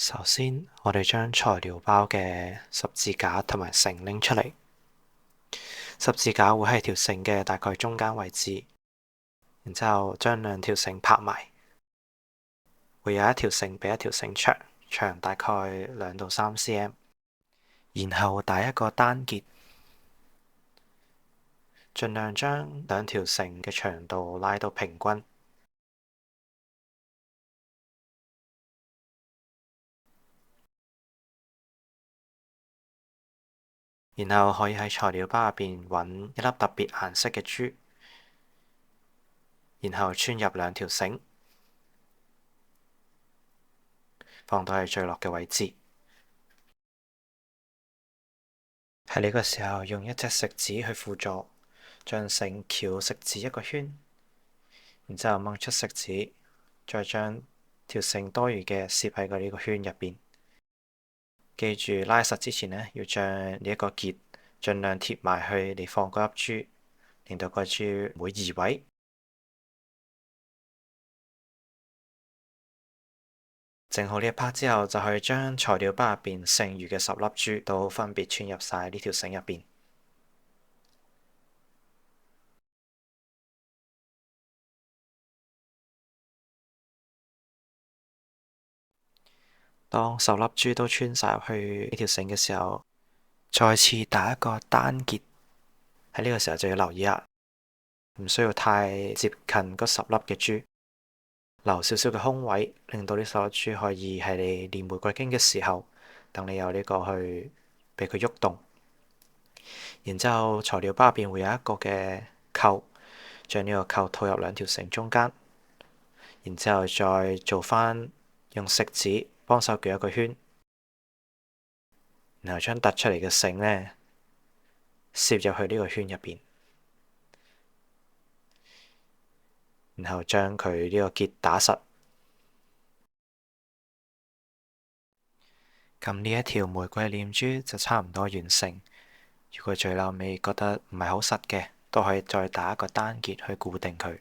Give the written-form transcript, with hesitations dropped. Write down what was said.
首先，我哋將材料包嘅十字架同埋繩拎出嚟。十字架會喺條繩嘅大概中間位置，然之後將兩條繩拍埋，會有一條繩比一條繩長，長大概2到3 cm。然後打一個單結，盡量將兩條繩嘅長度拉到平均。然後可以喺材料包入邊揾一粒特別顏色嘅珠，然後穿入兩條繩，放到喺最落嘅位置。喺呢個時候，用一隻食指去輔助，將繩翹食指一個圈，然之後掹出食指，再將條繩多餘嘅攝喺呢個圈入邊。記住拉實之前呢，要將呢一個結盡量貼埋去你放嗰粒珠，令到個珠唔會移位。整好呢一 part 之後，就可以將材料包入邊剩餘嘅10粒珠都分別穿入晒呢條繩入邊。當10粒珠都穿晒入去呢條繩嘅時候，再次打一個單結。喺呢個時候就要留意啦，唔需要太接近嗰10粒嘅珠，留少少嘅空位，令到呢10粒珠可以喺你練玫瑰經嘅時候，等你有呢個去俾佢喐動。然之後材料包入邊會有一個嘅扣，將呢個扣套入兩條繩中間，然之後再做翻用食指幫手捲一個圈，然後將突出嚟嘅繩呢攝入去呢個圈入邊，然後將佢呢個結打實。咁呢一條玫瑰念珠就差唔多完成。如果最後尾覺得唔係好實嘅，都可以再打一個單結去固定佢。